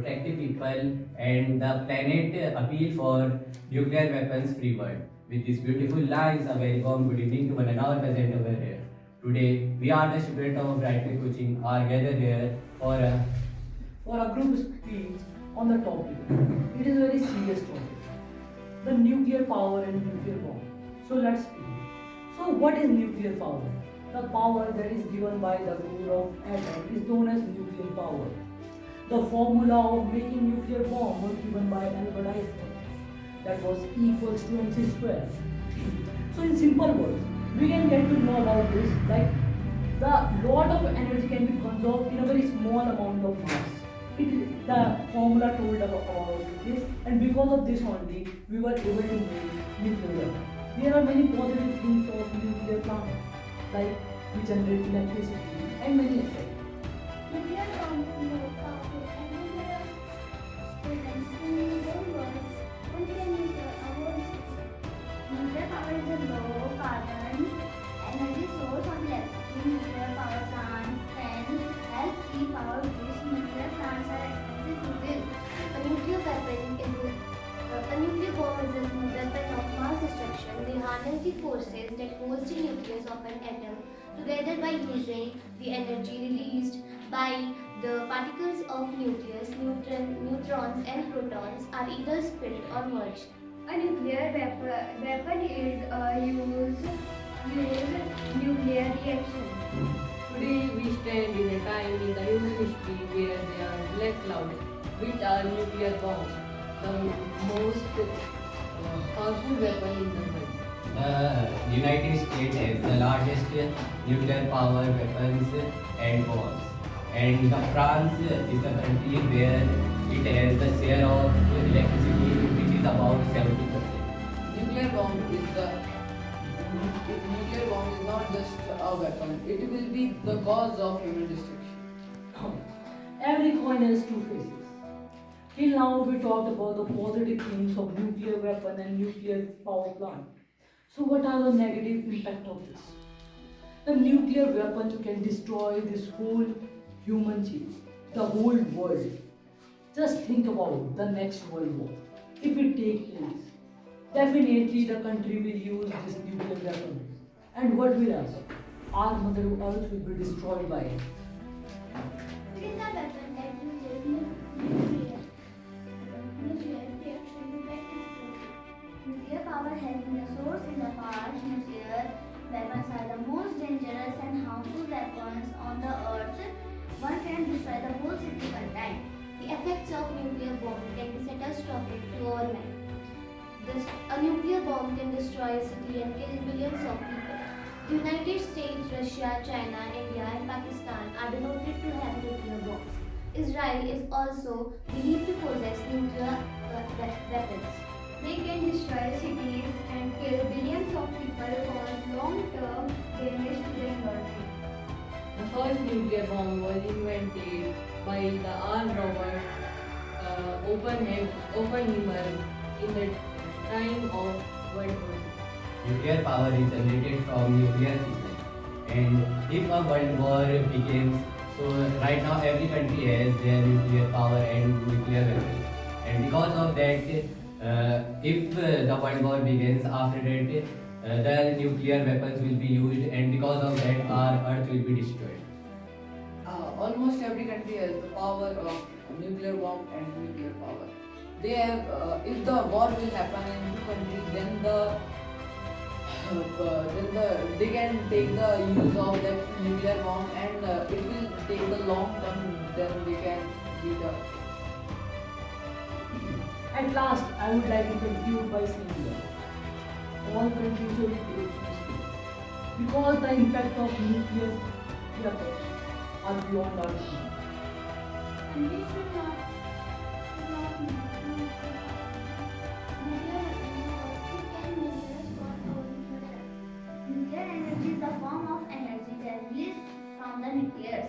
protect the people and the planet appeal for nuclear weapons free world. With these beautiful lines, a very warm good evening to one and all present over here. Today, we are the students of Brightway Coaching are gathered here for a group speech on the topic. It is a very serious topic. The nuclear power and nuclear bomb. So let's begin. So what is nuclear power? The power that is given by the core of atom is known as nuclear power. The formula of making nuclear bomb was given by Albert Einstein. That was equals to mc square. So in simple words, we can get to know about this like the lot of energy can be conserved in a very small amount of mass. The formula told about this, and because of this only, we were able to make nuclear weapon. There are many positive things of nuclear plant, like we generate electricity and many etc. Nuclear bomb is more powerful and nuclear presence in the world. One can use our nuclear power is a low carbon energy source of electricity. Nuclear power plants can help keep power grids. Nuclear plants are expensive to build. A nuclear weapon is a nuclear bomb is a weapon of mass destruction. They harness the forces that holds the nucleus of an atom together by using the energy released by the particles of nucleus. Neutrons and protons are either split or merged. A nuclear weapon is a used nuclear reaction. Today we stand in a time in the human history where there are black clouds, which are nuclear bombs, the most powerful weapon in the world. The United States has the largest nuclear power weapons and bombs. And France is the country where it has the share of electricity which is about 70%. Nuclear bomb is not just a weapon; it will be the cause of human destruction. Every coin has two faces. Till now, we talked about the positive things of nuclear weapon and nuclear power plant. So, what are the negative impact of this? The nuclear weapon can destroy this whole human chain, the whole world. Just think about the next world war. If it takes place, definitely the country will use this nuclear weapon. And what will happen? Our mother earth will be destroyed by it. It is a weapon that uses nuclear reaction to get explosive. Nuclear power has been a source in the past. Nuclear weapons are the most dangerous and harmful weapons on the earth. One can destroy the whole city at a time. The effects of nuclear bomb can be catastrophic to all men. A nuclear bomb can destroy a city and kill billions of people. The United States, Russia, China, India, and Pakistan are denoted to have nuclear bombs. Israel is also believed to possess nuclear weapons. They can destroy cities and kill billions of people, cause long-term damage to the environment. The first nuclear bomb was invented by the R. Robert Oppenheimer in the time of World War II. Nuclear power is generated from nuclear fission. And if a world war begins, so right now every country has their nuclear power and nuclear weapons. And because of that, if the world war begins, after that, the nuclear weapons will be used, and because of that, our earth will be destroyed. Almost every country has the power of nuclear bomb and nuclear power. They have, if the war will happen in two countries, then they can take the use of that nuclear bomb, and it will take the long term. Then they can be the. At last, I would like to conclude by saying that all countries should be peaceful because the impact of nuclear weapons are beyond our reach. And we should not nuclear Nuclear energy is a form of energy that released from the nucleus.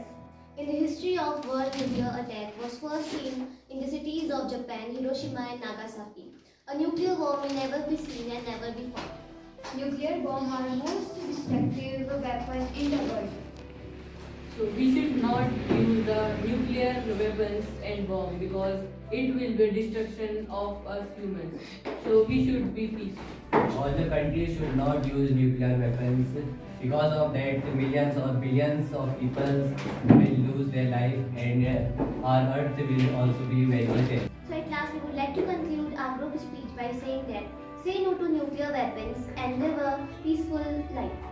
In the history of world, nuclear attack was first seen in the cities of Japan, Hiroshima and Nagasaki. A nuclear bomb will never be seen and never be found. Nuclear bombs are the most destructive weapon in the world. So we should not use the nuclear weapons and bomb because it will be destruction of us humans. So we should be peaceful. All the countries should not use nuclear weapons. Because of that, millions or billions of people will lose their life, and our earth will also be very much affected. So at last we would like to conclude our group speech by saying that say no to nuclear weapons and live a peaceful life.